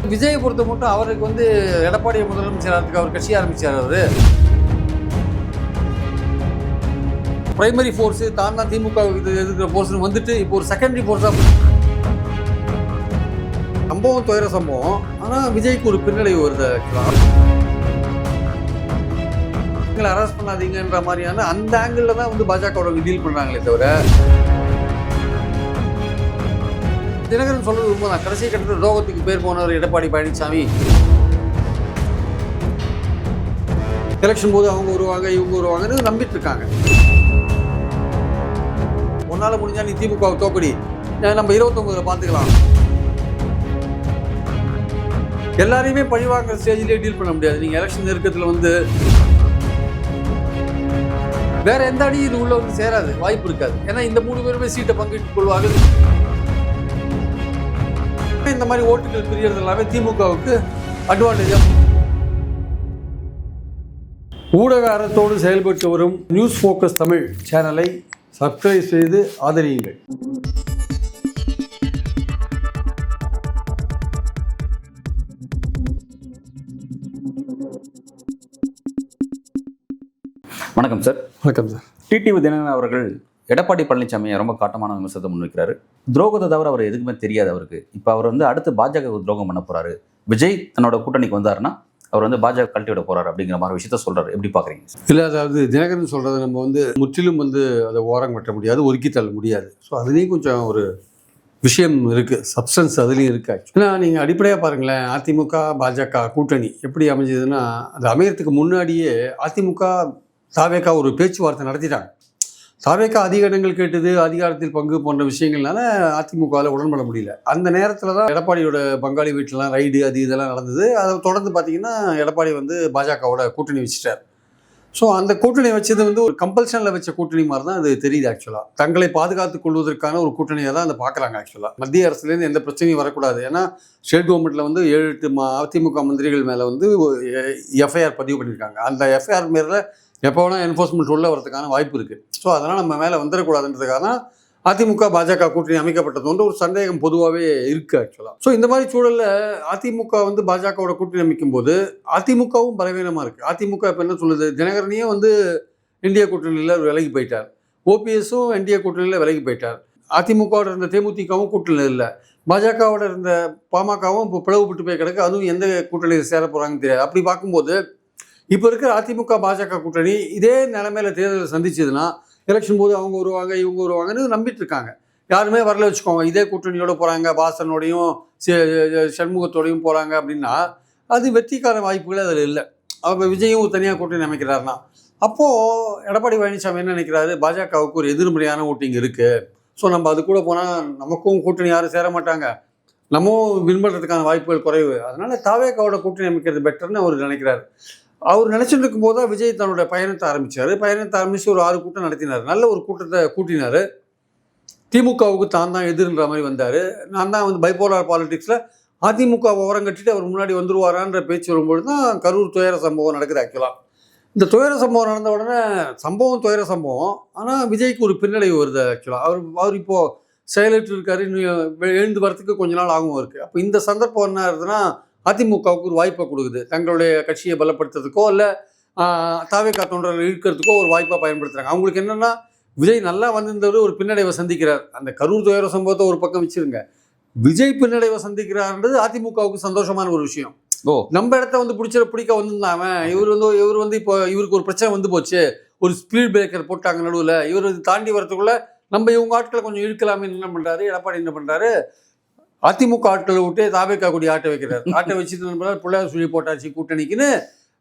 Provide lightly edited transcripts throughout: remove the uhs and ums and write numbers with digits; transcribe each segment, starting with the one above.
விஜயை பொறுத்த மட்டும் அவருக்கு வந்து எடப்பாடியை முதலமைச்சர் அவர் கட்சி ஆரம்பிச்சார். அவரு பிரைமரி ஃபோர்ஸ் தான் திமுக எதிர்க்கிற ஃபோர்ஸ் வந்துட்டு இப்போ ஒரு செகண்டரி ஃபோர்ஸா சம்பவம் துயர சம்பவம். ஆனால் விஜய்க்கு ஒரு பின்னடைவு வருது. அரெஸ்ட் பண்ணாதீங்கன்ற மாதிரியான அந்த ஆங்கிள் தான் வந்து பாஜக டீல் பண்றாங்களே தவிர, தினகரன் சொல்றது உண்மைதான். கடைசி கட்டத்தில் ரோகத்துக்கு பேர் போனவர் எடப்பாடி பழனிசாமி. எலெக்ஷன் போது அவங்க வருவாங்க இவங்க வருவாங்கன்னு நம்பிட்டு இருக்காங்க. ஒன்னால முடிஞ்சா நீ திமுக தோக்கடி, நம்ம 29 பார்த்துக்கலாம். எல்லாரையுமே பழிவாங்கிற ஸ்டேஜ்லேயே டீல் பண்ண முடியாது. நீங்க எலெக்ஷன் நெருக்கத்தில் வந்து வேற எந்த அடி இது உள்ள வந்து சேராது, வாய்ப்பு இருக்காது. ஏன்னா இந்த 3 பேருமே சீட்டை பங்கிட்டுக் கொள்வாங்க. இந்த மாதிரி ஓட்டுகள் பிரியறது எல்லாமே திமுகவுக்கு அட்வான்டேஜ். ஊடக அறத்தோடு செயல்பட்டு வரும் நியூஸ் ஃபோக்கஸ் தமிழ் சேனலை சப்ஸ்கிரைப் செய்து ஆதரியுங்கள். வணக்கம் சார். வணக்கம் சார். டிடிவி தினகரன் அவர்கள் எடப்பாடி பழனிசாமியை ரொம்ப காட்டமான விமர்சனத்தை முன்வைக்கிறாரு. துரோகத்தை தவிர அவர் எதுக்குமே தெரியாது அவருக்கு. இப்போ அவர் வந்து அடுத்து பாஜக துரோகம் பண்ண போறாரு. விஜய் தன்னோட கூட்டணிக்கு வந்தாருன்னா அவர் வந்து பாஜக கழட்டி விட போறாரு அப்படிங்கிற மாதிரி விஷயத்த சொல்றாரு. எப்படி பாக்குறீங்க? இல்லை, அதாவது தினகரன் சொல்றதை நம்ம வந்து முற்றிலும் வந்து அதை ஓரம் கட்ட முடியாது, ஒதுக்கி தள்ள முடியாது. ஸோ அதுலேயும் கொஞ்சம் ஒரு விஷயம் இருக்குது, சப்ஸ்டன்ஸ் அதுலேயும் இருக்கு. ஏன்னா நீங்கள் அடிப்படையாக பாருங்களேன், அதிமுக பாஜக கூட்டணி எப்படி அமைஞ்சதுன்னா, அது அமையறதுக்கு முன்னாடியே அதிமுக தாவேக்கா ஒரு பேச்சுவார்த்தை நடத்திட்டாங்க. தாவேக்கா அதிக இடங்கள் கேட்டது, அதிகாரத்தில் பங்கு போன்ற விஷயங்கள்னால அதிமுகவில் உடன்பட முடியல. அந்த நேரத்தில் தான் எடப்பாடியோட பங்காளி வீட்டிலலாம் ரைடு அது இதெல்லாம் நடந்தது. அதை தொடர்ந்து பார்த்தீங்கன்னா எடப்பாடி வந்து பாஜகவோட கூட்டணி வச்சுட்டார். ஸோ அந்த கூட்டணி வச்சது வந்து ஒரு கம்பல்ஷனில் வச்ச கூட்டணி மாதிரி தான் அது தெரியுது. ஆக்சுவலாக தங்களை பாதுகாத்துக் கொள்வதற்கான ஒரு கூட்டணியாக தான் அதை பார்க்குறாங்க. ஆக்சுவலாக மத்திய அரசுலேருந்து எந்த பிரச்சனையும் வரக்கூடாது. ஏன்னா ஸ்டேட் கவர்மெண்ட்டில் வந்து 7-8 அதிமுக மந்திரிகள் மேலே வந்து எஃப்ஐஆர் பதிவு பண்ணியிருக்காங்க. அந்த எஃப்ஐஆர் மேலே எப்போ வேணால் என்ஃபோர்ஸ்மெண்ட் உள்ள வரதுக்கான வாய்ப்பு இருக்குது. ஸோ அதனால் நம்ம மேலே வந்துடக்கூடாதுன்றதுக்காக தான் அதிமுக பாஜக கூட்டணி அமைக்கப்பட்டதுன்ற ஒரு சந்தேகம் பொதுவாகவே இருக்குது ஆக்சுவலாக. ஸோ இந்த மாதிரி சூழலில் அதிமுக வந்து பாஜகவோட கூட்டணி அமைக்கும் போது அதிமுகவும் பலவீனமாக இருக்குது. அதிமுக இப்போ என்ன சொல்லுது, தினகரனையும் வந்து என்டிஏ கூட்டணியில் விலகி போயிட்டார், ஓபிஎஸும் என்டிஏ கூட்டணியில் விலகி போயிட்டார், அதிமுகவோட இருந்த தேமுதிகவும் கூட்டணியில் இல்லை, பாஜகவோட இருந்த பாமகவும் இப்போ பிளவுபட்டு போய் கிடக்கு, அதுவும் எந்த கூட்டணியில் சேர போகிறாங்கன்னு தெரியாது. அப்படி பார்க்கும்போது இப்போ இருக்கிற அதிமுக பாஜக கூட்டணி இதே நிலைமையில தேர்தலை சந்திச்சதுன்னா எலெக்ஷன் போது அவங்க வருவாங்க இவங்க வருவாங்கன்னு நம்பிட்டு இருக்காங்க. யாருமே வரல வச்சுக்கோங்க, இதே கூட்டணியோட போகிறாங்க, வாசனோடையும் சண்முகத்தோடையும் போகிறாங்க அப்படின்னா அது வெற்றிக்கான வாய்ப்புகளே அதில் இல்லை. அவங்க விஜயும் தனியாக கூட்டணி அமைக்கிறாருன்னா அப்போது எடப்பாடி பழனிசாமி என்ன நினைக்கிறாரு, பாஜகவுக்கு ஒரு எதிர்மறையான ஓட்டிங் இருக்குது. ஸோ நம்ம அது கூட போனால் நமக்கும் கூட்டணி யாரும் சேர மாட்டாங்க, நம்மவும் வின் பண்ணுறதுக்கான வாய்ப்புகள் குறைவு, அதனால் தாவேக்காவோட கூட்டணி அமைக்கிறது பெட்டர்னு அவர் நினைக்கிறாரு. அவர் நினச்சிட்டு இருக்கும்போது தான் விஜய் தன்னோட பயணத்தை ஆரம்பித்தார். பயணத்தை ஆரம்பித்து ஒரு 6 கூட்டம் நடத்தினார். நல்ல ஒரு கூட்டத்தை கூட்டினார். திமுகவுக்கு தான் எதிர்ன்ற மாதிரி வந்தார். நான் தான் வந்து பைபோலார் பாலிடிக்ஸில் அதிமுக ஓரம் கட்டிட்டு அவர் முன்னாடி வந்துருவாரான்ற பேச்சு வரும்பொழுது தான் கரூர் துயர சம்பவம் நடக்குது. ஆக்சுவலாக இந்த துயர சம்பவம் நடந்த உடனே சம்பவம் துயர சம்பவம், ஆனால் விஜய்க்கு ஒரு பின்னடைவு வருது. ஆக்சுவலாக அவர் இப்போது செயலற்று இருக்காரு, இன்னும் எழுந்து வரத்துக்கு கொஞ்ச நாள் ஆகும் இருக்குது. அப்போ இந்த சந்தர்ப்பம் என்ன ஆகுதுன்னா அதிமுகவுக்கு ஒரு வாய்ப்பை கொடுக்குது. தங்களுடைய கட்சியை பலப்படுத்துறதுக்கோ இல்லை தாவேக்கா தொண்டர்கள் இழுக்கிறதுக்கோ ஒரு வாய்ப்பாக பயன்படுத்துகிறாங்க. அவங்களுக்கு என்னென்னா, விஜய் நல்லா வந்திருந்தவர் ஒரு பின்னடைவை சந்திக்கிறார். அந்த கரூர் துயர சம்பவத்தை ஒரு பக்கம் வச்சிருங்க, விஜய் பின்னடைவை சந்திக்கிறார்ன்றது அதிமுகவுக்கு சந்தோஷமான ஒரு விஷயம். நம்ம இடத்த வந்து பிடிக்க வந்திருந்தாங்க, இவர் வந்து இப்போ இவருக்கு ஒரு பிரச்சனை வந்து போச்சு, ஒரு ஸ்பீட் பிரேக்கர் போட்டாங்க நடுவில், இவர் தாண்டி வரத்துக்குள்ள நம்ம இவங்க ஆட்களை கொஞ்சம் இழுக்கலாமே என்ன பண்ணுறாரு எடப்பாடி, என்ன பண்ணுறாரு, அதிமுக ஆட்களை விட்டு தாவேக்கா கூடி ஆட்டை வைக்கிறார். ஆட்டை வச்சுட்டு நண்பர் பிள்ளையார் சொல்லி போட்டாச்சு கூட்டணிக்குன்னு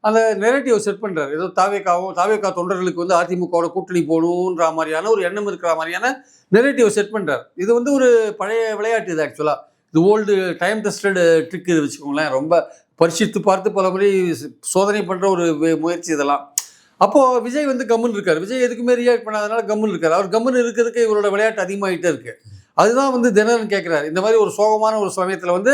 அந்த நெரேட்டிவ் செட் பண்ணுறாரு. ஏதோ தாவேக்கா தொண்டர்களுக்கு வந்து அதிமுகவோட கூட்டணி போகணுன்ற மாதிரியான ஒரு எண்ணம் இருக்கிற மாதிரியான நெரேட்டிவ் செட் பண்ணுறாரு. இது வந்து ஒரு பழைய விளையாட்டு. இது ஆக்சுவலாக இது ஓல்டு டைம் டெஸ்டட் ட்ரிக். இது வச்சுக்கோங்களேன், ரொம்ப பரிசித்து பார்த்து பல முறை சோதனை பண்ணுற ஒரு முயற்சி இதெல்லாம். அப்போது விஜய் வந்து கம்முன்னு இருக்கார். விஜய் எதுக்குமே ரியாக்ட் பண்ணாதனால கம்முன்னு இருக்கார். அவர் கம்முன்னு இருக்கிறதுக்கு இவரோட விளையாட்டு அதிகமாகிட்டே இருக்குது. அதுதான் வந்து தினகரன் கேட்குறாரு. இந்த மாதிரி ஒரு சோகமான ஒரு சமயத்தில் வந்து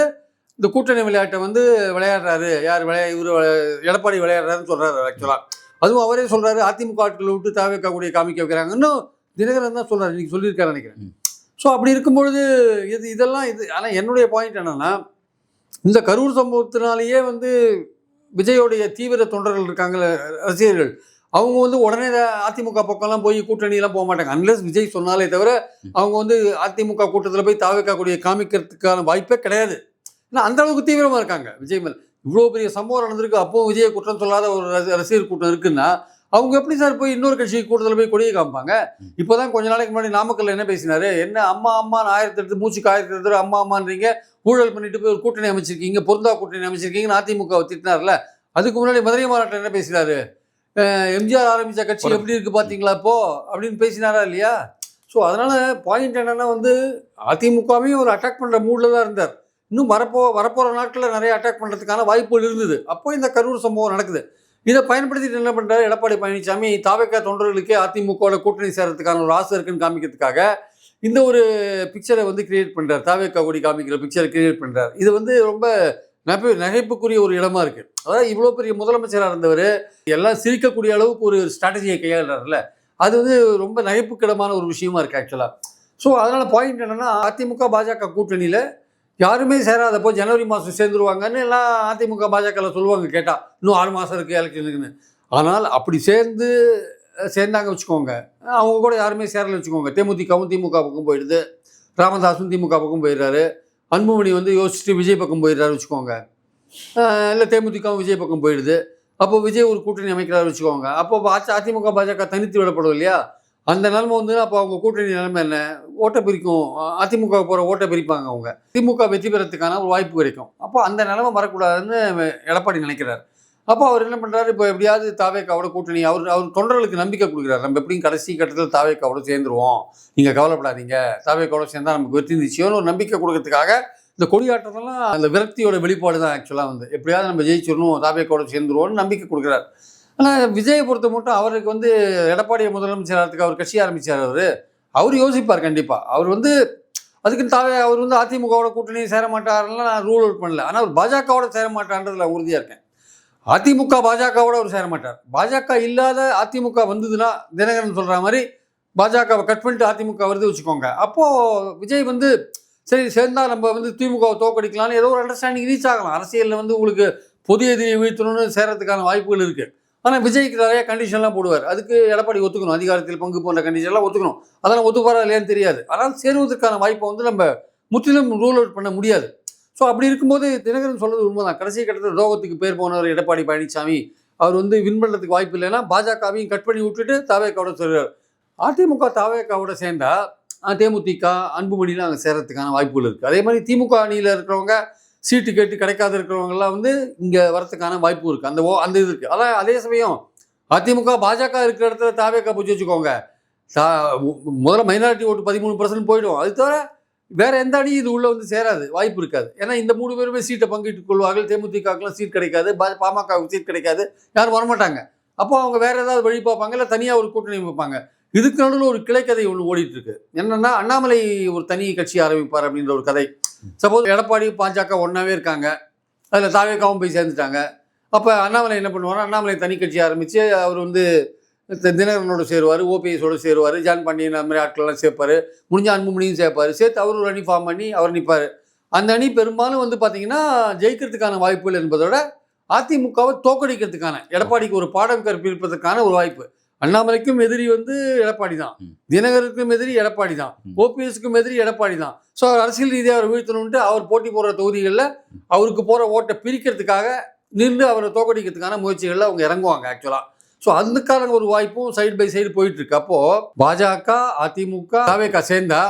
இந்த கூட்டணி விளையாட்டை வந்து விளையாடுறாரு, யார் இவர் எடப்பாடி விளையாடுறாருன்னு சொல்கிறாரு. ஆக்சுவலாக அதுவும் அவரே சொல்கிறாரு, அதிமுக ஆட்களை விட்டு தாவேக்கா கூடிய காமிக்க வைக்கிறாங்கன்னு தினகரன் தான் சொல்கிறார். இன்றைக்கி சொல்லியிருக்காரு நினைக்கிறேன். ஸோ அப்படி இருக்கும்பொழுது இதெல்லாம் ஆனால் என்னுடைய பாயிண்ட் என்னென்னா, இந்த கரூர் சம்பவத்தினாலேயே வந்து விஜயோடைய தீவிர தொண்டர்கள் இருக்காங்கல்ல, ரசிகர்கள், அவங்க வந்து உடனே அதிமுக பக்கம்லாம் போய் கூட்டணியெல்லாம் போக மாட்டாங்க. அன்லெஸ் விஜய் சொன்னாலே தவிர அவங்க வந்து அதிமுக கூட்டத்தில் போய் தாவேக்கா கொடியை காமிக்கிறதுக்கான வாய்ப்பே கிடையாது. ஏன்னா அந்த அளவுக்கு தீவிரமாக இருக்காங்க விஜய் மேல். இவ்வளோ பெரிய சம்பவம் நடந்திருக்கு, அப்போவும் விஜயை குற்றம் சொல்லாத ஒரு ரசிகர் கூட்டம் இருக்குன்னா அவங்க எப்படி சார் போய் இன்னொரு கட்சி கூட்டத்தில் போய் கொடியை காமிப்பாங்க? இப்போதான் கொஞ்ச நாளைக்கு முன்னாடி நாமக்கல்ல என்ன பேசினாரு, என்ன அம்மா அம்மான்னு 1008 மூச்சுக்கு 1008 அம்மா அம்மான்றீங்க, ஊழல் பண்ணிட்டு போய் ஒரு கூட்டணி அமைச்சிருக்கீங்க, பொருந்தா கூட்டணி அமைச்சிருக்கீங்கன்னு அதிமுக திட்டினார்ல. அதுக்கு முன்னாடி மதுரை மாநாட்டம் என்ன பேசினாரு, எம்ஜிஆர் ஆரம்பித்த கட்சி எப்படி இருக்குது பார்த்தீங்களா இப்போ அப்படின்னு பேசினாரா இல்லையா? ஸோ அதனால் பாயிண்ட் என்னென்னா வந்து அதிமுகவையும் ஒரு அட்டாக் பண்ணுற மூடில் தான் இருந்தார். இன்னும் வரப்போகிற நாட்களில் நிறைய அட்டாக் பண்ணுறதுக்கான வாய்ப்புகள் இருந்தது. அப்போ இந்த கரூர் சம்பவம் நடக்குது. இதை பயன்படுத்திட்டு என்ன பண்ணுறாரு எடப்பாடி பழனிசாமி, தாவேக்கா தொண்டர்களுக்கே அதிமுகவோட கூட்டணி சேர்றதுக்கான ஒரு ஆசை இருக்குன்னு காமிக்கிறதுக்காக இந்த ஒரு பிக்சரை வந்து கிரியேட் பண்ணுறார். தாவேக்கா கொடி காமிக்கிற பிக்சரை கிரியேட் பண்ணுறார். இது வந்து ரொம்ப நகைப்புக்குரிய ஒரு இடமா இருக்கு. அதாவது இவ்வளோ பெரிய முதலமைச்சராக இருந்தவர் எல்லாம் சிரிக்கக்கூடிய அளவுக்கு ஒரு ஸ்ட்ராட்டஜியை கையாளுறாருல, அது வந்து ரொம்ப நகைப்புக்கிடமான ஒரு விஷயமா இருக்கு ஆக்சுவலாக. ஸோ அதனால பாயிண்ட் என்னன்னா, அதிமுக பாஜக கூட்டணியில் யாருமே சேராதப்போ ஜனவரி மாதம் சேர்ந்துருவாங்கன்னு எல்லாம் அதிமுக பாஜகவில் சொல்லுவாங்க. கேட்டால் இன்னும் 6 மாதம் இருக்குது எலெக்ஷனுக்குன்னு. ஆனால் அப்படி சேர்ந்தாங்க வச்சுக்கோங்க, அவங்க கூட யாருமே சேரலை வச்சுக்கோங்க. தேமுதிகவும் திமுக பக்கம் போயிடுது, ராமதாஸும் திமுக பக்கம் போயிடுறாரு, அன்புமணி வந்து யோசிச்சுட்டு விஜய் பக்கம் போயிடுறாரு வச்சுக்கோங்க, இல்லை தேமுதிகவும் விஜய் பக்கம் போயிடுது. அப்போ விஜய் ஒரு கூட்டணி அமைக்கிறாரு வச்சுக்கோங்க. அப்போ அதிமுக பாஜக தனித்து விடப்படும் இல்லையா? அந்த நிலைமை வந்து அப்போ அவங்க கூட்டணி நிலைமை என்ன, ஓட்டை பிரிக்கும். அதிமுக போகிற ஓட்டை பிரிப்பாங்க அவங்க, திமுக வெற்றி பெறத்துக்கான ஒரு வாய்ப்பு கிடைக்கும். அப்போ அந்த நிலைமை வரக்கூடாதுன்னு எடப்பாடி நினைக்கிறார். அப்போ அவர் என்ன பண்ணுறாரு, இப்போ எப்படியாவது தாவேக்காவோட கூட்டணி அவர் தொண்டர்களுக்கு நம்பிக்கை கொடுக்குறாரு. நம்ம எப்படியும் கடைசி கட்டத்தில் தாவேக்காவோட சேர்ந்துருவோம், நீங்கள் கவலைப்படாதீங்க, தாவேக்காவோட சேர்ந்தால் நமக்கு வெற்றி நிச்சயம்னு ஒரு நம்பிக்கை கொடுக்கறதுக்காக இந்த கொடியாட்டத்தெல்லாம் அந்த விரக்தியோட வெளிப்பாடு தான் ஆக்சுவலாக. வந்து எப்படியாவது நம்ம ஜெயிச்சிடணும், தாவேக்காவோட சேர்ந்துருவோம்னு நம்பிக்கை கொடுக்குறாரு. ஆனால் விஜயை பொறுத்த மட்டும் அவருக்கு வந்து எடப்பாடியை முதலமைச்சராகிறதுக்கு அவர் கட்சி ஆரம்பித்தார். அவர் யோசிப்பார் கண்டிப்பாக. அவர் வந்து அதுக்குன்னு அவர் வந்து அதிமுகவோட கூட்டணியை சேர மாட்டாருலாம் நான் ரூல் அவுட் பண்ணல. ஆனால் அவர் பாஜகவோட சேர மாட்டான்றதுல உறுதியாக இருக்கேன். அதிமுக பாஜகவோட அவர் சேர மாட்டார். பாஜக இல்லாத அதிமுக வந்ததுன்னா தினகரன் சொல்கிற மாதிரி பாஜகவை கட் பண்ணிட்டு அதிமுக வருது வச்சுக்கோங்க. அப்போது விஜய் வந்து சரி சேர்ந்தால் நம்ம வந்து திமுகவை தோக்கடிக்கலாம்னு ஏதோ ஒரு அண்டர்ஸ்டாண்டிங் ரீச் ஆகலாம். அரசியலில் வந்து உங்களுக்கு பொது எதிரியை வீழ்த்தணும்னு சேரத்துக்கான வாய்ப்புகள் இருக்குது. ஆனால் விஜய்க்கு நிறைய கண்டிஷன்லாம் போடுவார். அதுக்கு எடப்பாடி ஒத்துக்கணும், அதிகாரத்தில் பங்கு போன்ற கண்டிஷன்லாம் ஒத்துக்கணும். அதெல்லாம் ஒத்துப்பாரா இல்லையான்னு தெரியாது. ஆனால் சேருவதற்கான வாய்ப்பை வந்து நம்ம முற்றிலும் ரூல் அவுட் பண்ண முடியாது. ஸோ அப்படி இருக்கும்போது தினகரன் சொல்கிறது உண்மைதான். கடைசி கட்டத்தில் துரோகத்துக்கு பேர் போனவர் எடப்பாடி பழனிசாமி அவர் வந்து வின் பண்ணுறதுக்கு வாய்ப்பு இல்லைன்னா பாஜகவையும் கட் பண்ணி விட்டுட்டு தாவேக்காவோட சொல்கிறார். அதிமுக தாவேக்காவோட சேர்ந்தா தேமுதிக அன்புமணிலாம் அங்கே சேர்றதுக்கான வாய்ப்புகள் இருக்குது. அதே மாதிரி திமுக அணியில் இருக்கிறவங்க சீட்டு கேட்டு கிடைக்காத இருக்கிறவங்கலாம் வந்து இங்கே வரத்துக்கான வாய்ப்பு இருக்குது. அந்த இது இருக்குது. அதான் அதே சமயம் அதிமுக பாஜக இருக்கிற இடத்துல தாவேக்கா பூச்சி வச்சுக்கோங்க, முதல்ல மைனாரிட்டி ஓட்டு 13% போயிடும். அது தவிர வேற எந்த அணியும் இது உள்ளே வந்து சேராது, வாய்ப்பு இருக்காது. ஏன்னா இந்த 3 பேருமே சீட்டை பங்கிட்டுக் கொள்வார்கள். தேமுதிகலாம் சீட் கிடைக்காது, பாமகவுக்கு சீட் கிடைக்காது, யாரும் வரமாட்டாங்க. அப்போ அவங்க வேற ஏதாவது வழி பார்ப்பாங்க, இல்லை தனியாக ஒரு கூட்டணி வைப்பாங்க. இதுக்கு நடுவில் ஒரு கிளைக்கதை ஒன்று ஓடிட்டு இருக்கு. என்னன்னா, அண்ணாமலை ஒரு தனி கட்சி ஆரம்பிப்பார் அப்படின்ற ஒரு கதை. சப்போஸ் எடப்பாடி பாஜக ஒன்றாவே இருக்காங்க, அதில் தாவேக்காவும் போய் சேர்ந்துட்டாங்க. அப்போ அண்ணாமலை என்ன பண்ணுவார், அண்ணாமலை தனி கட்சி ஆரம்பித்து அவர் வந்து தினகரனோடு சேருவார், ஓபிஎஸோடு சேருவார், ஜான் பாண்டியன் அந்த மாதிரி ஆட்களெல்லாம் சேர்ப்பார், முடிஞ்ச அன்புமணியும் சேர்ப்பார். சேர்த்து அவர் ஒரு அணி ஃபார்ம் பண்ணி அவர் நிற்பார். அந்த அணி பெரும்பாலும் வந்து பார்த்தீங்கன்னா ஜெயிக்கிறதுக்கான வாய்ப்புகள் என்பதோட அதிமுகவை தோக்கடிக்கிறதுக்கான, எடப்பாடிக்கு ஒரு பாடம் கற்பிப்பதற்கான ஒரு வாய்ப்பு. அண்ணாமலைக்கும் எதிரி வந்து எடப்பாடி தான், தினகருக்கும் எதிரி எடப்பாடி தான், ஓபிஎஸ்க்கும் எதிரி எடப்பாடி தான். ஸோ அவர் அரசியல் ரீதியாக அவர் வீழ்த்தணுன்ட்டு அவர் போட்டி போடுற தொகுதிகளில் அவருக்கு போகிற ஓட்டை பிரிக்கிறதுக்காக நின்று அவரை தோக்கடிக்கிறதுக்கான முயற்சிகளில் அவங்க இறங்குவாங்க ஆக்சுவலாக. ஸோ அதுக்கான ஒரு வாய்ப்பும் சைடு பை சைடு போயிட்டு இருக்கு. அப்போது பாஜக அதிமுக தாவேக்கா சேர்ந்தா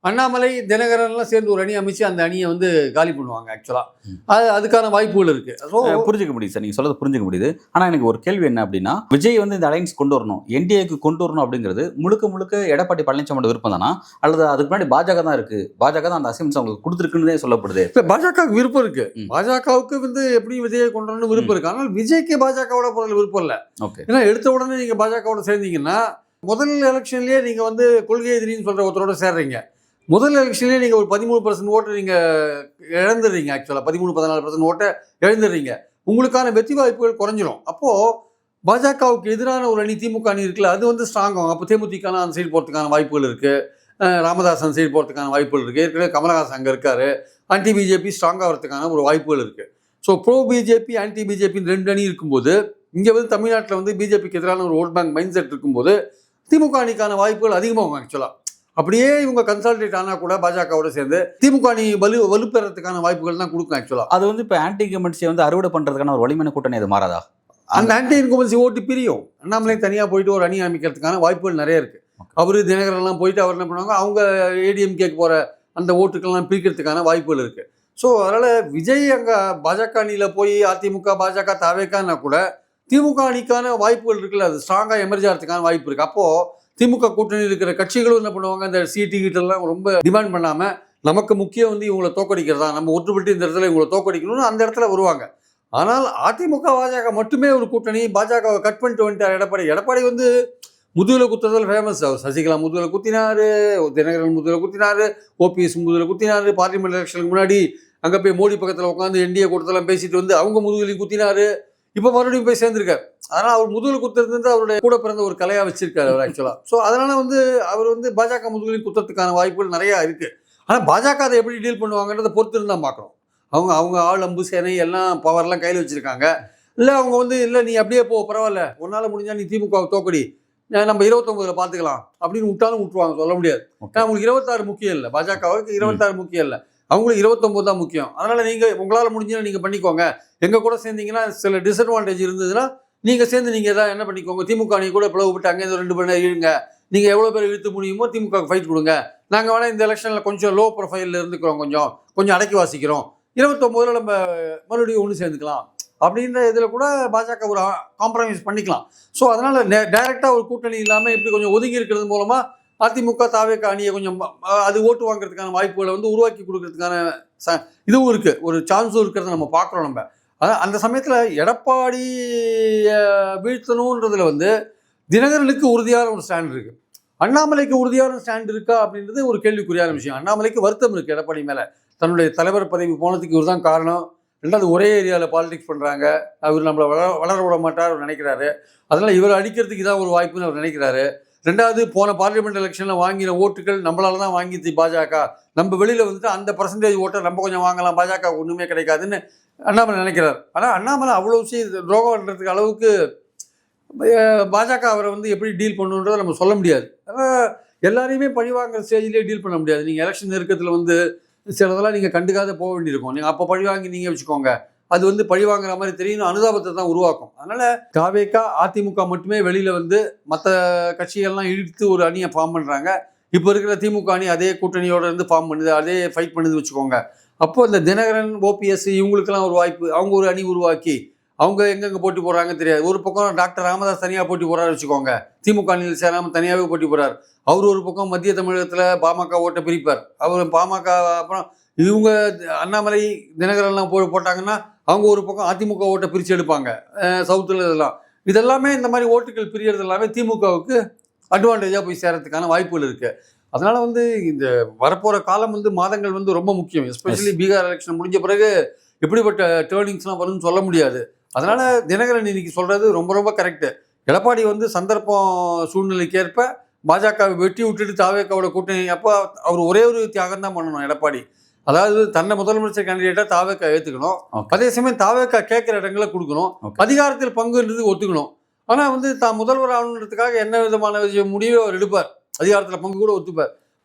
அண்ணாமலை தினகரன்லாம் சேர்ந்து ஒரு அணி அமைச்சு அந்த அணியை வந்து காலி பண்ணுவாங்க ஆக்சுவலாக. அதுக்கான வாய்ப்புகள் இருக்கு. ஸோ புரிஞ்சுக்க முடியுது சார், நீங்கள் சொல்றது புரிஞ்சுக்க முடியுது. ஆனால் எனக்கு ஒரு கேள்வி என்ன அப்படின்னா, விஜய் வந்து இந்த அலைன்ஸ் கொண்டு வரணும், என்டிஏக்கு கொண்டு வரணும் அப்படிங்கிறது முழுக்க எடப்பாடி பழனிசாமியோட விருப்பம் தானா, அல்லது அதுக்கு முன்னாடி பாஜக தான் இருக்கு, பாஜக தான் அந்த அசைன்மெண்ட்ஸ் அவங்களுக்கு கொடுத்துருக்குன்னு சொல்லப்படுது? பாஜகவுக்கு விருப்பம் இருக்கு. பாஜகவுக்கு வந்து எப்படி விஜயை கொண்டு வரணும்னு விருப்பம் இருக்கு. ஆனால் விஜய்க்கு பாஜகவோட போறது விருப்பம் இல்லை. ஓகே, ஏன்னா எடுத்த உடனே நீங்க பாஜகவோட சேர்ந்தீங்கன்னா முதல் எலெக்ஷன்லேயே நீங்க வந்து கொள்கை எதிரின்னு சொல்ற ஒருத்தரோட சேர்றீங்க. முதல் எலெக்ஷன்லேயே நீங்கள் ஒரு 13% ஓட்டை நீங்கள் இழந்துடுறீங்க. ஆக்சுவலாக 13-14% ஓட்டை இழந்துடுறீங்க. உங்களுக்கான வெற்றி வாய்ப்புகள் குறைஞ்சிரும். அப்போது பாஜகவுக்கு எதிரான ஒரு அணி திமுக அணி இருக்குல்ல, அது வந்து ஸ்ட்ராங் ஆகும். அப்போ தேமுதிகனா அந்த சைடு போகிறதுக்கான வாய்ப்புகள் இருக்குது, ராமதாஸ் அந்த சைடு போகிறதுக்கான வாய்ப்புகள் இருக்குது. ஏற்கனவே கமலஹாசன் அங்கே இருக்கார், ஆன்டி பிஜேபி ஸ்ட்ராங்காக வரதுக்கான ஒரு வாய்ப்புகள் இருக்குது. ஸோ ப்ரோ பிஜேபி ஆன்டி பிஜேபின்னு 2 அணி இருக்கும்போது இங்கே வந்து தமிழ்நாட்டில் வந்து பிஜேபிக்கு எதிரான ஒரு ஓட் பேங்க் மைண்ட் செட் இருக்கும்போது திமுக அணிக்கான வாய்ப்புகள் அதிகமாகும் ஆக்சுவலாக. அப்படியே இவங்க கன்சால்டேட் ஆனால் கூட பாஜகவோட சேர்ந்து திமுக அணி வலுப்பெறதுக்கான வாய்ப்புகள் தான் கொடுக்கும் ஆக்சுவலாக. அது வந்து இப்போ ஆன்டி இன்கம்பன்சியை வந்து அறுவடை பண்ணுறதுக்கான ஒரு வலிமையான கூட்டணி அது மாறாதா? அந்த ஆன்டி இன்கம்பன்சி ஓட்டு பிரியும். அண்ணாமலை தனியாக போயிட்டு ஒரு அணி அமைக்கிறதுக்கான வாய்ப்புகள் நிறைய இருக்குது. அவரு தினகரெல்லாம் போயிட்டு அவர் என்ன பண்ணுவாங்க, அவங்க ஏடிஎம்கேக்கு போகிற அந்த ஓட்டுக்கள்லாம் பிரிக்கிறதுக்கான வாய்ப்புகள் இருக்குது. ஸோ அதனால் விஜய் அங்கே பாஜக அணியில் போய் அதிமுக பாஜக தாவேக்கான்னா கூட திமுக அணிக்கான வாய்ப்புகள் இருக்குல்ல, அது ஸ்ட்ராங்காக எமர்ஜ் ஆகிறதுக்கான வாய்ப்பு இருக்குது. அப்போது திமுக கூட்டணியில் இருக்கிற கட்சிகளும் என்ன பண்ணுவாங்க, இந்த சீட்டு கிட்டெல்லாம் ரொம்ப டிமாண்ட் பண்ணாமல் நமக்கு முக்கியம் வந்து இவங்களை தோக்கடிக்கிறதா, நம்ம ஒற்றுப்பட்டு இந்த இடத்துல இவங்களை தோக்கடிக்கணும்னு அந்த இடத்துல வருவாங்க. ஆனால் அதிமுக பாஜக மட்டுமே ஒரு கூட்டணி, பாஜகவை கட் பண்ணிட்டு வந்துட்டார் எடப்பாடி. எடப்பாடி வந்து முதுகில் குத்துறதுல ஃபேமஸ். அவர் சசிகலா முதுகில் குத்தினாரு, தினகரன் முதுகில் குத்தினாரு, ஓபிஎஸ் முதுகில் குத்தினாரு. பார்லிமெண்ட் எலெக்ஷனுக்கு முன்னாடி அங்கே போய் மோடி பக்கத்தில் உட்காந்து என்டிஏ கூட்டத்தெல்லாம் பேசிட்டு வந்து அவங்க முதுகிலையும் குத்தினாரு. இப்போ மறுபடியும் போய் சேர்ந்துருக்காரு. ஆனால் அவர் முதுகில் குத்துறது அவருடைய கூட பிறந்த ஒரு கலையாக வச்சிருக்காரு அவர் ஆக்சுவலாக. ஸோ அதனால் வந்து அவர் வந்து பாஜக முதுகிலையும் குத்துறதுக்கான வாய்ப்புகள் நிறையா இருக்குது. ஆனால் பாஜக அதை எப்படி டீல் பண்ணுவாங்கன்றதை பொறுத்து இருந்தால் பார்க்குறோம். அவங்க ஆள் அம்பு சேனை எல்லாம் பவர்லாம் கையில் வச்சுருக்காங்க. இல்லை அவங்க வந்து இல்லை நீ அப்படியே போ, பரவாயில்ல, உன்னால் முடிஞ்சால் நீ திமுக தோக்கடி, நம்ம 29 பார்த்துக்கலாம் அப்படின்னு விட்டாலும் விட்டுருவாங்க, சொல்ல முடியாது. ஏன்னா அவங்களுக்கு 26 முக்கியம் இல்லை, பாஜகவுக்கு 26 முக்கியம் இல்லை, அவங்களுக்கு 29 தான் முக்கியம். அதனால் நீங்கள் உங்களால் முடிஞ்சுன்னா நீங்கள் பண்ணிக்கோங்க, எங்கள் கூட சேர்ந்தீங்கன்னா சில டிஸ்அட்வான்டேஜ் இருந்ததுன்னா நீங்கள் சேர்ந்து நீங்கள் எதாவது என்ன பண்ணிக்கோங்க, திமுக அணி கூட பிளவுபட்டு அங்கே 2 பேர் இழுங்க, நீங்கள் எவ்வளோ பேர் இழுத்து முடியுமோ திமுக ஃபைட் கொடுங்க, நாங்கள் வேணால் இந்த எலெக்ஷனில் கொஞ்சம் லோ ப்ரொஃபைலில் இருந்துக்கிறோம், கொஞ்சம் அடக்கி வாசிக்கிறோம், 29 நம்ம மறுபடியும் ஒன்று சேர்ந்துக்கலாம் அப்படின்ற இதில் கூட பாஜக ஒரு காம்ப்ரமைஸ் பண்ணிக்கலாம். ஸோ அதனால் டைரெக்டாக ஒரு கூட்டணி இல்லாமல் இப்படி கொஞ்சம் ஒதுங்கி இருக்கிறது மூலமாக அதிமுக தாவேக அணியை கொஞ்சம் அது ஓட்டு வாங்குறதுக்கான வாய்ப்புகளை வந்து உருவாக்கி கொடுக்கறதுக்கான இதுவும் இருக்குது, ஒரு சான்ஸும் இருக்கிறத நம்ம பார்க்குறோம். நம்ம அதான் அந்த சமயத்தில் எடப்பாடி வீழ்த்தணுன்றதுல வந்து தினகரனுக்கு உறுதியான ஒரு ஸ்டாண்ட் இருக்குது, அண்ணாமலைக்கு உறுதியான ஸ்டாண்ட் இருக்கா அப்படின்றது ஒரு கேள்விக்குறியான விஷயம். அண்ணாமலைக்கு வருத்தம் இருக்குது எடப்பாடி மேலே, தன்னுடைய தலைவர் பதவி போனதுக்கு இவர் தான் காரணம். ரெண்டாவது ஒரே ஏரியாவில் பாலிடிக்ஸ் பண்ணுறாங்க, அவர் நம்மளை வளர விட மாட்டார் அவர் நினைக்கிறாரு, அதனால் இவர் அடிக்கிறதுக்கு இதான் ஒரு வாய்ப்புன்னு அவர் நினைக்கிறாரு. ரெண்டாவது போன பார்லிமெண்ட் எலெக்ஷனில் வாங்கின ஓட்டுகள் நம்மளால தான் வாங்கிச்சு பாஜக, நம்ம வெளியில் வந்துட்டு அந்த பர்சன்டேஜ் ஓட்டை நம்ம கொஞ்சம் வாங்கலாம், பாஜக ஒன்றுமே கிடைக்காதுன்னு அண்ணாமலை நினைக்கிறார். ஆனால் அண்ணாமலை அவ்வளோ விஷயம் துரோகம் பண்ணுறதுக்கு அளவுக்கு பாஜக அவரை வந்து எப்படி டீல் பண்ணுன்றதை நம்ம சொல்ல முடியாது. எல்லாரையுமே பழிவாங்கிற ஸ்டேஜ்லேயே டீல் பண்ண முடியாது. நீங்கள் எலெக்ஷன் நெருக்கத்தில் வந்து சிலதெல்லாம் நீங்கள் கண்டுக்காத போக வேண்டியிருக்கும். நீங்கள் அப்போ பழிவாங்கி நீங்கள் வச்சுக்கோங்க, அது வந்து பழிவாங்கிற மாதிரி தெரியும், அனுதாபத்தை தான் உருவாக்கும். அதனால் தாவேகா அதிமுக மட்டுமே வெளியில் வந்து மற்ற கட்சிகள்லாம் இழுத்து ஒரு அணியை ஃபார்ம் பண்ணுறாங்க. இப்போ இருக்கிற திமுக அணி அதே கூட்டணியோடு இருந்து ஃபார்ம் பண்ணுது, அதே ஃபைட் பண்ணுது வச்சுக்கோங்க. அப்போ இந்த தினகரன் ஓபிஎஸ் இவங்களுக்கெல்லாம் ஒரு வாய்ப்பு, அவங்க ஒரு அணி உருவாக்கி அவங்க எங்கெங்கே போட்டி போடுறாங்க தெரியாது. ஒரு பக்கம் டாக்டர் ராமதாஸ் தனியாக போட்டி போடுறாரு வச்சுக்கோங்க, திமுக அணியில் சேராமல் தனியாகவே போட்டி போடுறார். அவர் ஒரு பக்கம் மத்திய தமிழகத்தில் பாமக ஓட்டை பிரிப்பார். அவர் பாமக அப்புறம் இவங்க அண்ணாமலை தினகரன்லாம் போட்டாங்கன்னா அவங்க ஒரு பக்கம் அதிமுக ஓட்டை பிரித்து எடுப்பாங்க சவுத்தில். இதெல்லாமே இந்த மாதிரி ஓட்டுகள் பிரியறது எல்லாமே திமுகவுக்கு அட்வான்டேஜாக போய் சேரத்துக்கான வாய்ப்புகள் இருக்குது. அதனால் வந்து இந்த வரப்போகிற காலம் வந்து மாதங்கள் வந்து ரொம்ப முக்கியம். எஸ்பெஷலி பீகார் எலெக்ஷன் முடிஞ்ச பிறகு எப்படிப்பட்ட டேர்னிங்ஸ்லாம் வரும்னு சொல்ல முடியாது. அதனால் தினகரன் இன்னைக்கு சொல்கிறது ரொம்ப ரொம்ப கரெக்டு. எடப்பாடி வந்து சந்தர்ப்பம் சூழ்நிலைக்கேற்ப பாஜகவை வெட்டி விட்டுட்டு தாவேக்காவோட கூட்டணி, அப்போ அவர் ஒரே ஒரு தியாகம் தான் பண்ணணும் எடப்பாடி. அதாவது தன்னை முதலமைச்சர் கேண்டிடேட்டாக தாவேக்கா ஏற்றுக்கணும், அதே சமயம் தாவேக்கா கேட்குற இடங்களை கொடுக்கணும், அதிகாரத்தில் பங்குன்றது ஒத்துக்கணும். ஆனால் வந்து தான் முதல்வர் ஆகணுன்றதுக்காக என்ன விதமான முடிவை அவர் எடுப்பார், அதிகாரத்தில் பங்கு கூட ஒத்துப்பார்.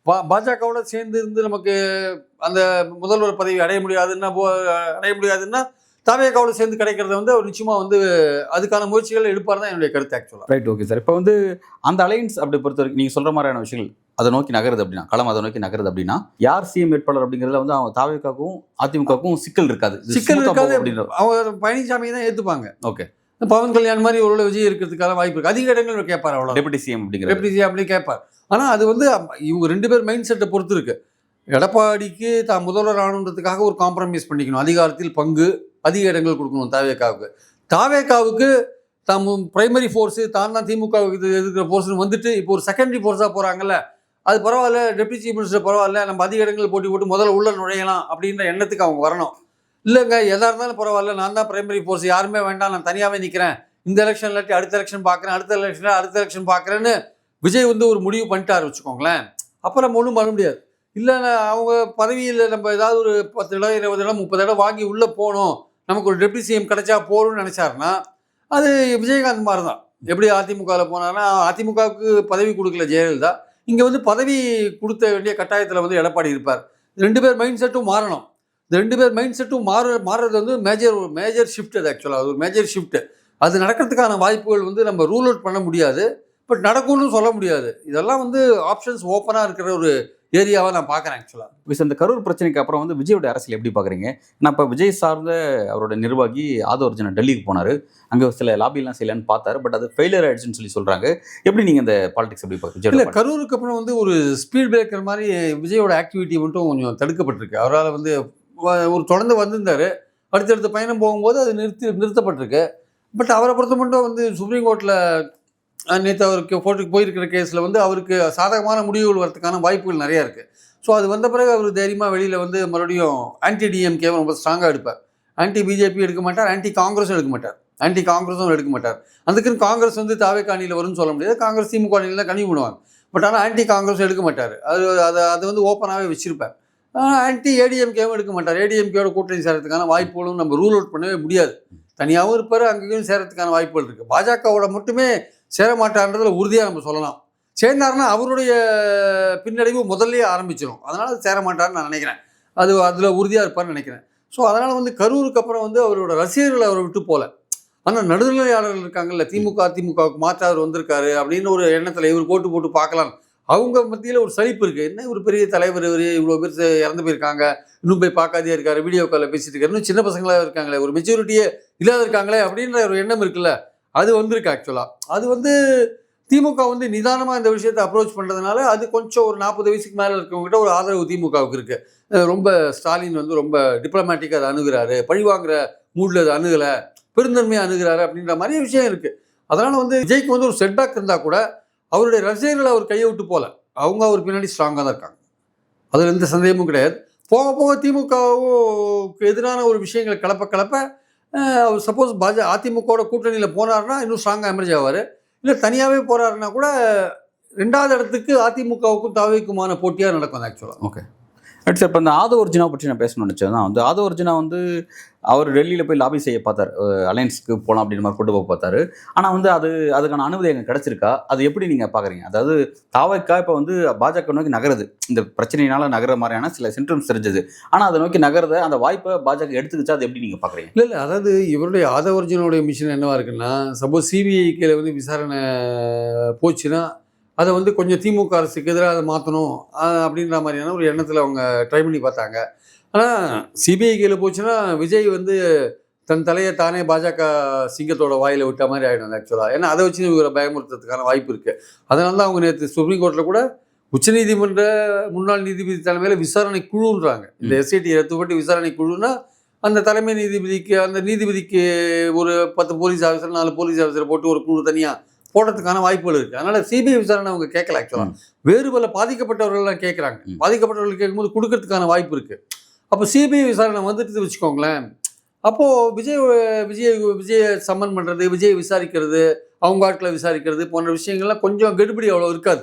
பாஜகவோட சேர்ந்து இருந்து நமக்கு அந்த முதல்வர் பதவி அடைய முடியாதுன்னா தாவேக்காவோட சேர்ந்து கிடைக்கிறத வந்து அவர் நிச்சயமாக வந்து அதுக்கான முயற்சிகள் எடுப்பார் தான் என்னுடைய கருத்து ஆக்சுவலாக. Right, okay sir. இப்போ வந்து அந்த அலையன்ஸ் அப்படி பொறுத்த வரைக்கும் நீங்கள் சொல்கிற மாதிரியான விஷயங்கள் அதை நோக்கி நகருது அப்படின்னா, களம் அதை நோக்கி நகருது அப்படின்னா, யார் சிஎம் வேட்பாளர் அப்படிங்கிறதுல வந்து அவங்க தாவேக்காவுக்கும் அதிமுகவுக்கும் சிக்கல் இருக்காது அப்படின்ற அவங்க பழனிசாமி தான் ஏற்றுப்பாங்க. ஓகே, பவன் கல்யாண் மாதிரி ஒரு விஜய் இருக்கிறதுக்கான வாய்ப்பு இருக்குது. அதிக இடங்கள் கேட்பார், அவ்வளோ டெபுட்டி சிஎம் அப்படி கேட்பார். ஆனால் அது வந்து இவங்க 2 பேர் மைண்ட் செட்டை பொறுத்து இருக்குது. எடப்பாடிக்கு தான் முதல்வர் ஆகணுன்றதுக்காக ஒரு காம்ப்ரமைஸ் பண்ணிக்கணும், அதிகாரத்தில் பங்கு அதிக இடங்கள் கொடுக்கணும் தாவேக்காவுக்கு தான் பிரைமரி ஃபோர்ஸு தான் திமுகவுக்கு எதிர்க்கிற ஃபோர்ஸ்னு வந்துட்டு இப்போ ஒரு செகண்டரி ஃபோர்ஸாக போகிறாங்கல்ல, அது பரவாயில்ல, டெப்யூட்டி சீஃப் மினிஸ்டர் பரவாயில்ல, நம்ம அதிக இடங்கள் போட்டு முதல்ல உள்ள நுழையலாம் அப்படின்ற எண்ணத்துக்கு அவங்க வரணும். இல்லைங்க எதாக இருந்தாலும் பரவாயில்ல, நான் தான் பிரைமரி ஃபோர்ஸ், யாருமே வேண்டாம், நான் தனியாகவே நிற்கிறேன், இந்த எலெக்ஷன் இல்லாட்டி அடுத்த எலெக்ஷன் பார்க்குறேன், அடுத்த எலெக்ஷன் பார்க்குறேன்னு விஜய் வந்து ஒரு முடிவு பண்ணிட்டார் வச்சுக்கோங்களேன். அப்போ நம்ம ஒன்றும் பண்ண முடியாது. இல்லை அவங்க பதவியில் நம்ம ஏதாவது ஒரு 10 இடம் 20 இடம் 30 இடம் வாங்கி உள்ளே போகணும், நமக்கு ஒரு டெப்டி சிஎம் கிடைச்சா போகணும்னு நினச்சாருன்னா அது விஜயகாந்த் மாதிரி தான். எப்படி அதிமுகவில் போனார்னா, அதிமுகவுக்கு பதவி கொடுக்கல ஜெயலலிதா, இங்கே வந்து பதவி கொடுத்த வேண்டிய கட்டாயத்தில் வந்து எடப்பாடி இருப்பார். 2 பேர் மைண்ட் செட்டும் மாறணும். இந்த 2 பேர் மைண்ட் செட்டும் மாறுறது வந்து மேஜர் ஷிஃப்ட். அது ஆக்சுவலாக அது ஒரு மேஜர் ஷிஃப்ட். அது நடக்கிறதுக்கான வாய்ப்புகள் வந்து நம்ம ரூல் அவுட் பண்ண முடியாது, பட் நடக்கும்னு சொல்ல முடியாது. இதெல்லாம் வந்து ஆப்ஷன்ஸ் ஓப்பனாக இருக்கிற ஒரு ஏரியாவை நான் பார்க்குறேன் ஆக்சுவலாக. இந்த கரூர் பிரச்சனைக்கு அப்புறம் வந்து விஜயோட அரசியல் எப்படி பார்க்குறீங்க? நான் இப்போ விஜய் சார்ந்த அவரோட நிர்வாகி ஆதவ அர்ஜுனா டெல்லிக்கு போனார், அங்கே சில லாபிலாம் செய்யலான்னு பார்த்தாரு, பட் அது ஃபெயிலியர் ஆயிடுச்சுன்னு சொல்லி சொல்கிறாங்க. எப்படி நீங்கள் இந்த பாலிடிக்ஸ் எப்படி பார்க்குறீங்க? இல்லை, கரூருக்கு அப்புறம் வந்து ஒரு ஸ்பீட் பிரேக்கர் மாதிரி விஜயோட ஆக்டிவிட்டி மட்டும் கொஞ்சம் தடுக்கப்பட்டிருக்கு. அவரால் வந்து ஒரு தொடர்ந்து வந்திருந்தார், அடுத்தடுத்த பயணம் போகும்போது அது நிறுத்தப்பட்டிருக்கு. பட் அவரை பொறுத்த மட்டும் வந்து சுப்ரீம் கோர்ட்டில் நேற்று அவருக்கு கோர்ட்டுக்கு போயிருக்கிற கேஸில் வந்து அவருக்கு சாதகமான முடிவுகள் வரதுக்கான வாய்ப்புகள் நிறையா இருக்குது. ஸோ அது வந்த பிறகு அவர் தைரியமாக வெளியில் வந்து மறுபடியும் ஆன்டி டிஎம்கேவை ரொம்ப ஸ்ட்ராங்காக எடுப்பார். ஆன்டி பிஜேபி எடுக்க மாட்டார், ஆன்டி காங்கிரஸும் எடுக்க மாட்டார். அதுக்குன்னு காங்கிரஸ் வந்து தாவேக்கா அணியில் வரும்னு சொல்ல முடியாது, காங்கிரஸ் திமுக அணியில் தான் கனி பண்ணுவாங்க. பட் ஆனால் ஆன்டி காங்கிரஸும் எடுக்க மாட்டார். அது வந்து ஓப்பனாகவே வச்சுருப்பார். ஆன்டி ஏடிஎம்கேவும் எடுக்க மாட்டார். ஏடிஎம்கேவோட கூட்டணி சேரத்துக்கான வாய்ப்புகளும் நம்ம ரூல் அவுட் பண்ணவே முடியாது. தனியாகவும் இருப்பார், அங்கேயும் சேரத்துக்கான வாய்ப்புகள் இருக்குது. பாஜகவோட மட்டுமே சேர மாட்டான்றதுல உறுதியாக நம்ம சொல்லலாம். சேர்ந்தாருன்னா அவருடைய பின்னடைவு முதல்லையே ஆரம்பிச்சிடும். அதனால் அது சேர மாட்டார்னு நான் நினைக்கிறேன். அதில் உறுதியாக இருப்பார்னு நினைக்கிறேன். ஸோ அதனால் வந்து கரூருக்கு அப்புறம் வந்து அவரோட ரசிகர்கள் அவரை விட்டு போகல. ஆனால் நடுநிலையாளர்கள் இருக்காங்கல்ல, அதிமுகவுக்கு மாற்ற அவர் வந்திருக்காரு அப்படின்னு ஒரு எண்ணத்தில் இவர் போட்டு பார்க்கலாம். அவங்க மத்தியில் ஒரு சலிப்பு இருக்குது. என்ன ஒரு பெரிய தலைவர், இவர் இவ்வளோ பேர் இறந்து போயிருக்காங்க, இன்னும் போய் பார்க்காதே இருக்காரு, வீடியோ காலில் பேசிட்டு இருக்காரு, இன்னும் சின்ன பசங்களாக இருக்காங்களே, ஒரு மெச்சூரிட்டியே இல்லாத இருக்காங்களே அப்படின்ற ஒரு எண்ணம் இருக்குல்ல, அது வந்திருக்கு ஆக்சுவலாக. அது வந்து திமுக வந்து நிதானமாக இந்த விஷயத்தை அப்ரோச் பண்ணுறதுனால அது கொஞ்சம் ஒரு 40 வயசுக்கு மேலே இருக்கவங்ககிட்ட ஒரு ஆதரவு திமுகவுக்கு இருக்குது. ரொம்ப ஸ்டாலின் வந்து ரொம்ப டிப்ளமேட்டிக்காக அதை அணுகிறாரு, பழிவாங்கிற மூடில் அதை அணுகலை, பெருந்தன்மையாக அணுகிறாரு அப்படின்ற மாதிரி விஷயம் இருக்குது. அதனால் வந்து விஜய்க்கு வந்து ஒரு செட்பேக் இருந்தால் கூட அவருடைய ரசிகர்களை அவர் கையை விட்டு போகல. அவங்க அவர் பின்னாடி ஸ்ட்ராங்காக தான் இருக்காங்க, அதில் எந்த சந்தேகமும் கிடையாது. போக போக திமுகவுக்கு எதிரான ஒரு விஷயங்களை கலப்ப அவர் சப்போஸ் அதிமுகவோட கூட்டணியில் போனார்னா இன்னும் ஸ்ட்ராங்காக எமர்ஜ் ஆவார். இல்லை தனியாகவே போகிறாருன்னா கூட 2வது இடத்துக்கு அதிமுகவுக்கும் தாவேக்குமான போட்டியாக நடக்கும் ஆக்சுவலாக. Okay, sir. இப்போ இந்த ஆதவ அர்ஜுனா பற்றி நான் பேசணும்னு நினச்சேன். வந்து ஆதவ அர்ஜுனா வந்து அவர் டெல்லியில் போய் லாபி செய்ய பார்த்தார், அலையன்ஸுக்கு போகலாம் அப்படின்ற மாதிரி கொண்டு போக பார்த்தாரு. ஆனால் வந்து அதுக்கான அனுமதி எங்கே கிடச்சிருக்கா? அது எப்படி நீங்கள் பார்க்குறீங்க? அதாவது தாவேக்கா இப்போ வந்து பாஜக நோக்கி நகருது, இந்த பிரச்சனையினால நகர மாதிரியான சில சிம்டம்ஸ் தெரிஞ்சது. ஆனால் அதை நோக்கி நகரத அந்த வாய்ப்பை பாஜக எடுத்துக்கிச்சா, அது எப்படி நீங்கள் பார்க்குறீங்க? இல்லை, அதாவது இவருடைய ஆதவ அர்ஜுனோடைய மிஷன் என்னவா இருக்குன்னா, சப்போஸ் சிபிஐ கீழே வந்து விசாரணை போச்சுன்னா அதை வந்து கொஞ்சம் திமுக அரசுக்கு எதிராக அதை மாற்றணும் அப்படின்ற மாதிரியான ஒரு எண்ணத்தில் அவங்க ட்ரை பண்ணி பார்த்தாங்க. ஆனால் சிபிஐ கீழே போச்சுன்னா விஜய் வந்து தன் தலையை தானே பாஜக சிங்கத்தோட வாயில் விட்ட மாதிரி ஆகிடும் ஆக்சுவலாக. ஏன்னா அதை வச்சு இவரை பயமுறுத்துறதுக்கான வாய்ப்பு இருக்குது. அதனால தான் அவங்க நேற்று சுப்ரீம் கோர்ட்டில் கூட உச்சநீதிமன்ற முன்னாள் நீதிபதி தலைமையில் விசாரணை குழுன்றாங்க. இந்த எஸ்ஐடி ரத்துப்பட்டு விசாரணை குழுன்னா அந்த தலைமை நீதிபதிக்கு ஒரு 10 போலீஸ் ஆஃபீஸர் 4 போலீஸ் ஆஃபீஸர் போட்டு ஒரு குழு தனியாக போடுறதுக்கான வாய்ப்புகள் இருக்குது. அதனால் சிபிஐ விசாரணை அவங்க கேட்கல ஆக்சுவலாக. வேறு பல பாதிக்கப்பட்டவர்கள்லாம் கேட்குறாங்க. பாதிக்கப்பட்டவர்கள் கேட்கும்போது கொடுக்கறதுக்கான வாய்ப்பு இருக்குது. அப்போ சிபிஐ விசாரணை வந்துட்டு வச்சுக்கோங்களேன், அப்போது விஜயை சம்மன் பண்ணுறது, விஜயை விசாரிக்கிறது, அவங்க ஆட்களை விசாரிக்கிறது போன்ற விஷயங்கள்லாம் கொஞ்சம் கெடுபிடி அவ்வளோ இருக்காது.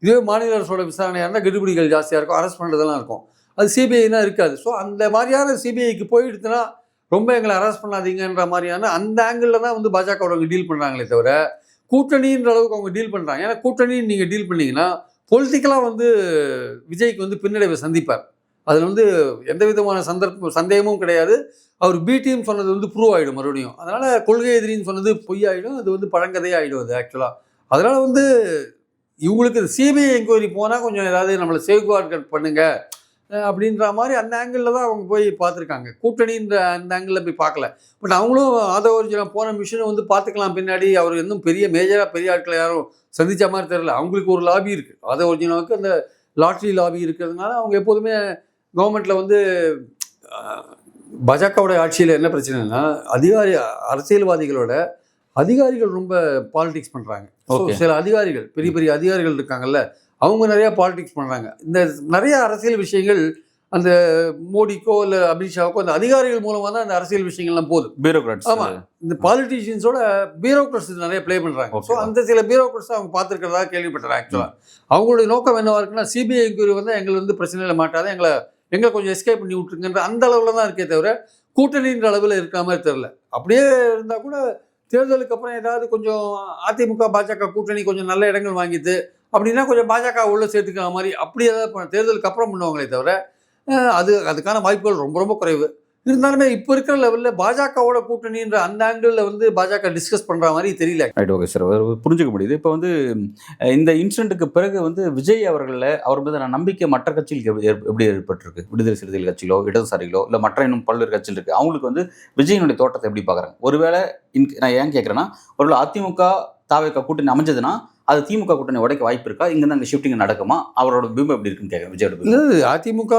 இதுவே மாநில அரசோட விசாரணையாக இருந்தால் கெடுபிடிகள் ஜாஸ்தியாக இருக்கும், அரெஸ்ட் பண்ணுறதெல்லாம் இருக்கும். அது சிபிஐனா இருக்காது. ஸோ அந்த மாதிரியான சிபிஐக்கு போயிடுச்சுன்னா ரொம்ப எங்களை அரெஸ்ட் பண்ணாதீங்கன்ற மாதிரியான அந்த ஆங்கிளில் தான் வந்து பாஜகவோட டீல் பண்ணுறாங்களே தவிர கூட்டணின்ற அளவுக்கு அவங்க டீல் பண்ணுறாங்க. ஏன்னா கூட்டணின்னு நீங்கள் டீல் பண்ணிங்கன்னா பொலிட்டிக்கலாக வந்து விஜய்க்கு வந்து பின்னடைவை சந்திப்பார். அதில் வந்து எந்த விதமான சந்தேகமும் கிடையாது. அவர் பி டீம் சொன்னது வந்து ப்ரூவ் ஆகிடும் மறுபடியும். அதனால் கொள்கை எதிரின்னு சொன்னது பொய்யாயிடும், அது வந்து பழங்கதையாகிடும் அது ஆக்சுவலாக. அதனால் வந்து இவங்களுக்கு சிபிஐ என்கொயரி போனால் கொஞ்சம் ஏதாவது நம்மளை சேஃப்கார்ட் பண்ணுங்க அப்படின்ற மாதிரி அந்த ஆங்கிளில் தான் அவங்க போய் பார்த்துருக்காங்க. கூட்டணின்ற அந்த ஆங்கிளில் போய் பார்க்கல. பட் அவங்களும் ஆதவ அர்ஜுனா போன மிஷனை வந்து பார்த்துக்கலாம் பின்னாடி. அவர் இன்னும் பெரிய ஆட்களை யாரும் சந்தித்த மாதிரி தெரியல. அவங்களுக்கு ஒரு லாபி இருக்குது, ஆதவ அர்ஜுனாவுக்கு அந்த லாட்ரி லாபி இருக்கிறதுனால அவங்க எப்போதுமே கவர்மெண்ட்டில் வந்து பாஜகவோட ஆட்சியில் என்ன பிரச்சனைனா அரசியல்வாதிகளோட அதிகாரிகள் ரொம்ப பாலிடிக்ஸ் பண்ணுறாங்க. சில அதிகாரிகள் பெரிய அதிகாரிகள் இருக்காங்கல்ல, அவங்க நிறையா பாலிடிக்ஸ் பண்ணுறாங்க. இந்த நிறைய அரசியல் விஷயங்கள் அந்த மோடிக்கோ இல்லை அமித்ஷாவுக்கோ அந்த அதிகாரிகள் மூலமாக தான் அந்த அரசியல் விஷயங்கள்லாம் போகுது. பியூரோக்ராட்ஸ். ஆமாம், இந்த பாலிட்டிஷியன்ஸோட பியூரோக்ராட்ஸ் நிறைய ப்ளே பண்ணுறாங்க. ஸோ அந்த சில பியூரோக்ராட்ஸ் அவங்க பார்த்துருக்கிறதா கேள்விப்பட்டேன். ஆக்சுவலாக அவங்களுடைய நோக்கம் என்னவா இருக்குன்னா, சிபிஐ என்கொயரி வந்து எங்களை வந்து பிரச்சனையில் மாட்டாத எங்களை கொஞ்சம் எஸ்கேப் பண்ணி விட்டுருங்கன்ற அந்த அளவில் தான் இருக்கே தவிர கூட்டணின்ற அளவில் இருக்க மாதிரி தெரில. அப்படியே இருந்தால் கூட தேர்தலுக்கு அப்புறம் ஏதாவது கொஞ்சம் அதிமுக பாஜக கூட்டணி கொஞ்சம் நல்ல இடங்கள் வாங்கிட்டு அப்படின்னா கொஞ்சம் பாஜக உள்ள சேர்த்துக்கிற மாதிரி அப்படி ஏதாவது தேர்தலுக்கு அப்புறம் பண்ணுவாங்களே தவிர அதுக்கான வாய்ப்புகள் ரொம்ப ரொம்ப குறைவு. இருந்தாலுமே இப்போ இருக்கிற லெவலில் பாஜகவோட கூட்டணின்ற அந்த ஆங்கிளில் வந்து பாஜக டிஸ்கஸ் பண்ணுற மாதிரி தெரியல. ரைட், ஓகே சார், புரிஞ்சுக்க முடியுது. இப்போ வந்து இந்த இன்சிடென்ட்டுக்கு பிறகு வந்து விஜய் அவர்களில் அவர் மீது நம்பிக்கை மற்ற கட்சிகளுக்கு எப்படி ஏற்பட்டிருக்கு? விடுதலை சிறுத்தைகள் கட்சிகளோ, இடதுசாரிகளோ, இல்லை மற்ற இன்னும் பல்வேறு கட்சிகள் இருக்குது, அவங்களுக்கு வந்து விஜயனுடைய தோட்டத்தை எப்படி பார்க்குறாங்க? ஒருவேளை நான் ஏன் கேட்குறேன்னா, ஒருவேளை அதிமுக தாவேகா கூட்டணி அமைஞ்சதுன்னா அது திமுக கூட்டணி உடைக்க வாய்ப்பு இருக்கா? இங்கே தான் அங்கே ஷிஃப்டிங் நடக்குமா? அவரோட பிம்பம் எப்படி இருக்குன்னு கேட்குறேன். விஜயோட இல்லை, அதிமுக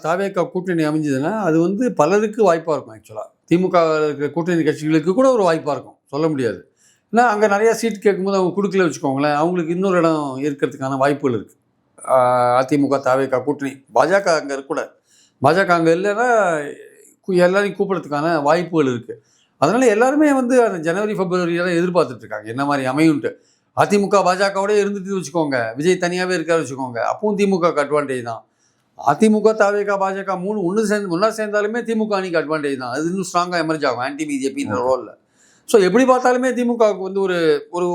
தாவேகா கூட்டணி அமைஞ்சதுன்னா அது வந்து பலருக்கு வாய்ப்பாக இருக்கும். ஆக்சுவலாக திமுக இருக்கிற கூட்டணி கட்சிகளுக்கு கூட ஒரு வாய்ப்பாக இருக்கும், சொல்ல முடியாது. ஏன்னா அங்கே நிறையா சீட் கேட்கும்போது அவங்க கொடுக்கல வச்சுக்கோங்களேன், அவங்களுக்கு இன்னொரு இடம் இருக்கிறதுக்கான வாய்ப்புகள் இருக்குது. அதிமுக தாவேகா கூட்டணி பாஜக அங்கே இருக்கக்கூடாது, பாஜக அங்கே இல்லைன்னா எல்லாரையும் கூப்பிட்றதுக்கான வாய்ப்புகள் இருக்குது. அதனால் எல்லாருமே வந்து அந்த ஜனவரி பிப்ரவரியெல்லாம் எதிர்பார்த்துட்ருக்காங்க என்ன மாதிரி அமையும்ட்டு. அதிமுக பாஜகவோட இருந்துட்டு வச்சுக்கோங்க, விஜய் தனியாகவே இருக்காரு வச்சுக்கோங்க, அப்பவும் திமுக அட்வான்டேஜ் தான். அதிமுக தாவேகா பாஜக ஒன்றா சேர்ந்தாலுமே திமுக அணிக்கு அட்வான்டேஜ் தான். அது இன்னும் ஸ்ட்ராங்காக எமர்ஜ் ஆகும் ஆன்டி பிஜேபின்ற ரோலில். ஸோ எப்படி பார்த்தாலுமே திமுகவுக்கு வந்து ஒரு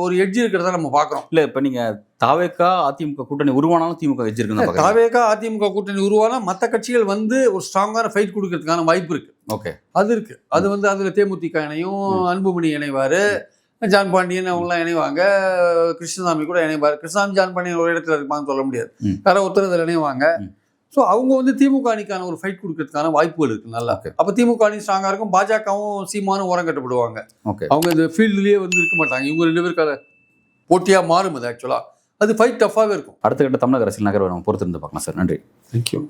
ஒரு எட்ஜ் இருக்கிறத நம்ம பார்க்குறோம். இல்லை, இப்போ நீங்கள் தாவேகா அதிமுக கூட்டணி உருவானாலும் திமுக எட்ஜ் இருக்குன்னு தாவேகா அதிமுக கூட்டணி உருவானா மற்ற கட்சிகள் வந்து ஒரு ஸ்ட்ராங்கான ஃபைட் கொடுக்கறதுக்கான வாய்ப்பு இருக்குது. ஓகே, அது இருக்குது. அது வந்து அதில் தேமுதிக இணையும், அன்புமணி இணைவார், ஜான் பாண்டியன் அவங்களாம் இணைவாங்க, கிருஷ்ணசாமி கூட இணைவார். கிருஷ்ணசாமி ஜான் பாண்டியன் ஒரு இடத்துல இருப்பாங்கன்னு சொல்ல முடியாது, யாரோ ஒருத்தர் அதில் இணைவாங்க. ஸோ அவங்க வந்து திமுக அணிக்கான ஒரு ஃபைட் கொடுக்கறதுக்கான வாய்ப்புகள் இருக்குது நல்லா. அப்போ திமுக அணி ஸ்ட்ராங்காக இருக்கும், பாஜகவும் சீமானும் ஓரம் கட்டப்படுவாங்க. அவங்க இந்த ஃபீல்டுலேயே வந்து இருக்க மாட்டாங்க, இவங்க 2 பேருக்கான போட்டியாக மாறும். அது ஆக்சுவலாக அது ஃபைட் டஃப்பாகவே இருக்கும். அடுத்த கட்ட தமிழக அரசியல் நகர்வை நம்ம பொறுத்திருந்து பார்க்கலாம் சார். நன்றி. தேங்க்யூ.